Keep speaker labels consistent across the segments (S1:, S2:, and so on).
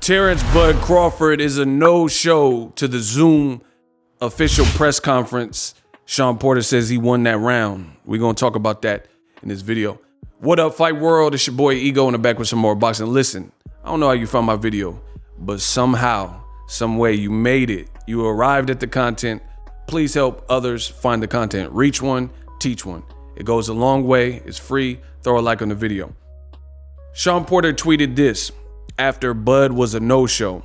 S1: Terence Bud Crawford is a no-show to the Zoom official press conference. Shawn Porter says he won that round. We're going to talk about that in this video. What up, Fight World? It's your boy Ego in the back with some more boxing. Listen, I don't know how you found my video, but somehow, some way you made it. You arrived at the content. Please help others find the content. Reach one, teach one. It goes a long way. It's free. Throw a like on the video. Shawn Porter tweeted this after Bud was a no-show.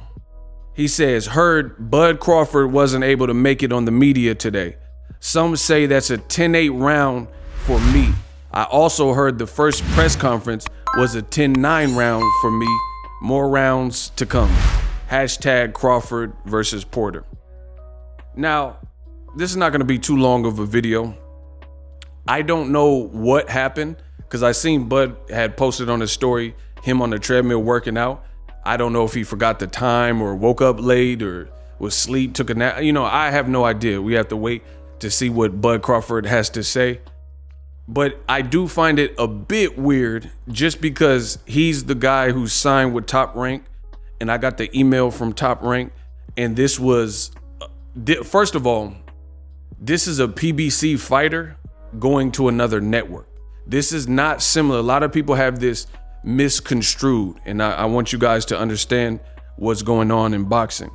S1: He says, heard Bud Crawford wasn't able to make it on the media today. Some say that's a 10-8 round for me. I also heard the first press conference was a 10-9 round for me. More rounds to come. Hashtag Crawford versus Porter. Now, this is not going to be too long of a video. I don't know what happened because I seen Bud had posted on his story him on the treadmill working out. I don't know if he forgot the time or woke up late or was asleep, took a nap. You know, I have no idea. We have to wait to see what Bud Crawford has to say. But I do find it a bit weird just because he's the guy who signed with Top Rank, and I got the email from Top Rank, and this was, first of all, this is a PBC fighter going to another network. This is not similar. A lot of people have this misconstrued, and I want you guys to understand what's going on in boxing.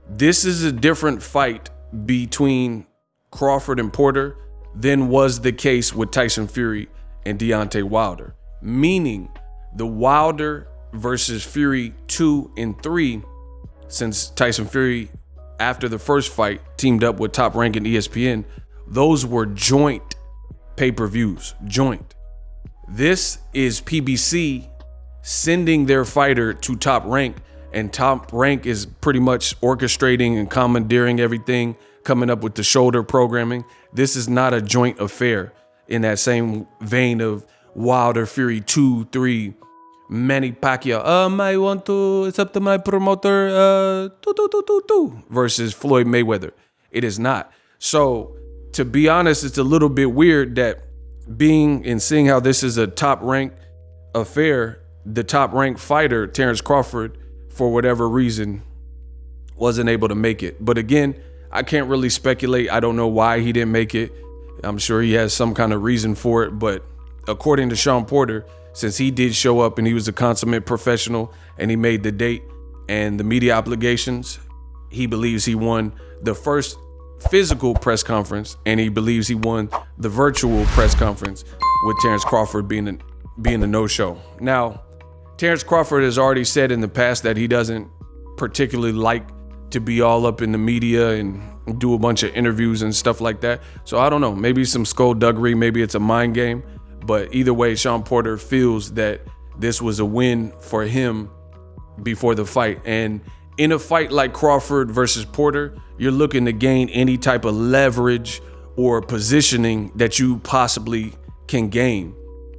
S1: This is a different fight between Crawford and Porter than was the case with Tyson Fury and Deontay Wilder. Meaning the Wilder versus Fury 2 and 3, since Tyson Fury, after the first fight, teamed up with Top Rank and ESPN, those were joint pay-per-views, joint. This is PBC sending their fighter to Top Rank, and Top Rank is pretty much orchestrating and commandeering everything, coming up with the shoulder programming. This is not a joint affair in that same vein of Wilder, Fury 2, 3, Manny Pacquiao. It's up to my promoter, versus Floyd Mayweather. It is not. So, to be honest, it's a little bit weird that being and seeing how this is a Top Rank affair, the Top Rank fighter, Terence Crawford, for whatever reason, wasn't able to make it. But again, I can't really speculate. I don't know why he didn't make it. I'm sure he has some kind of reason for it. But according to Shawn Porter, since he did show up and he was a consummate professional and he made the date and the media obligations, he believes he won the first physical press conference, and he believes he won the virtual press conference with Terence Crawford being a no-show. Now, Terence Crawford has already said in the past that he doesn't particularly like to be all up in the media and do a bunch of interviews and stuff like that. So I don't know, maybe some skullduggery, maybe it's a mind game, but either way, Shawn Porter feels that this was a win for him before the fight. And in a fight like Crawford versus Porter, you're looking to gain any type of leverage or positioning that you possibly can gain,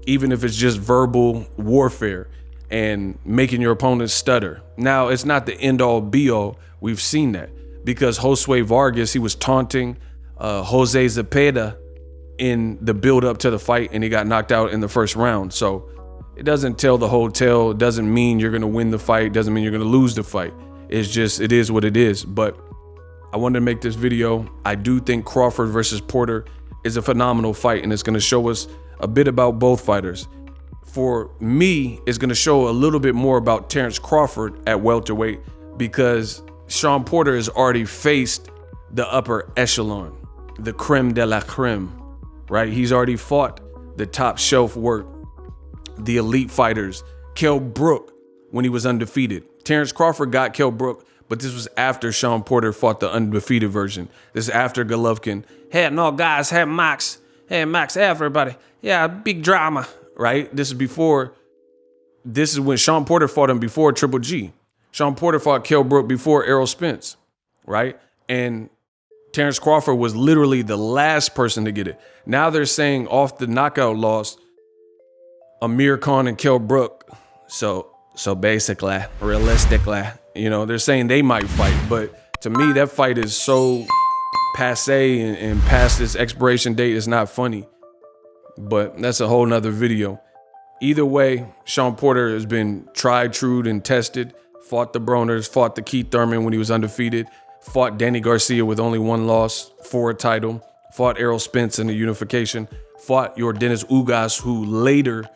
S1: even if it's just verbal warfare and making your opponent stutter. Now, it's not the end-all be-all. We've seen that because Josue Vargas, he was taunting Jose Zepeda in the build-up to the fight, and he got knocked out in the first round. So it doesn't tell the whole tale. It doesn't mean you're going to win the fight. It doesn't mean you're going to lose the fight. It's just, it is what it is. But I wanted to make this video. I do think Crawford versus Porter is a phenomenal fight, and it's going to show us a bit about both fighters. For me, it's going to show a little bit more about Terence Crawford at welterweight because Shawn Porter has already faced the upper echelon, the creme de la creme, right? He's already fought the top shelf work, the elite fighters, Kell Brook when he was undefeated. Terence Crawford got Kell Brook, but this was after Shawn Porter fought the undefeated version. This is after Golovkin. Hey, no, guys, hey, Max. Hey, Max, hey, everybody. Yeah, big drama, right? This is when Shawn Porter fought him before Triple G. Shawn Porter fought Kell Brook before Errol Spence, right? And Terence Crawford was literally the last person to get it. Now they're saying off the knockout loss, Amir Khan and Kell Brook. So basically, realistically, you know, they're saying they might fight. But to me, that fight is so passe and past its expiration date. It's not funny. But that's a whole nother video. Either way, Shawn Porter has been tried, true, and tested fought the Broners, fought the Keith Thurman when he was undefeated, fought Danny Garcia with only one loss for a title, fought Errol Spence in the unification, fought your Dennis Ugas, who later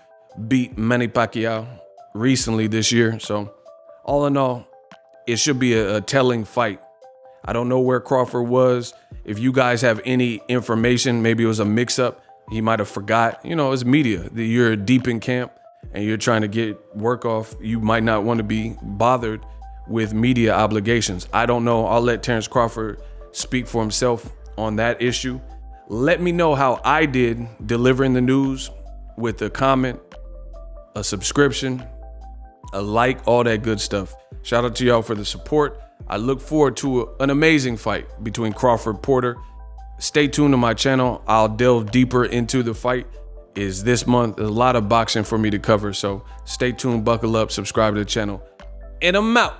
S1: beat Manny Pacquiao recently this year. So all in all, it should be a telling fight. I don't know where Crawford was. If you guys have any information, maybe it was a mix-up. He might have forgot. You know, it's media. You're deep in camp and you're trying to get work off. You might not want to be bothered with media obligations. I don't know. I'll let Terence Crawford speak for himself on that issue. Let me know how I did delivering the news with a comment, a subscription, a like, all that good stuff. Shout out to y'all for the support. I look forward to an amazing fight between Crawford Porter. Stay tuned to my channel. I'll delve deeper into the fight. Is this month. There's a lot of boxing for me to cover, so stay tuned, buckle up, subscribe to the channel, and I'm out.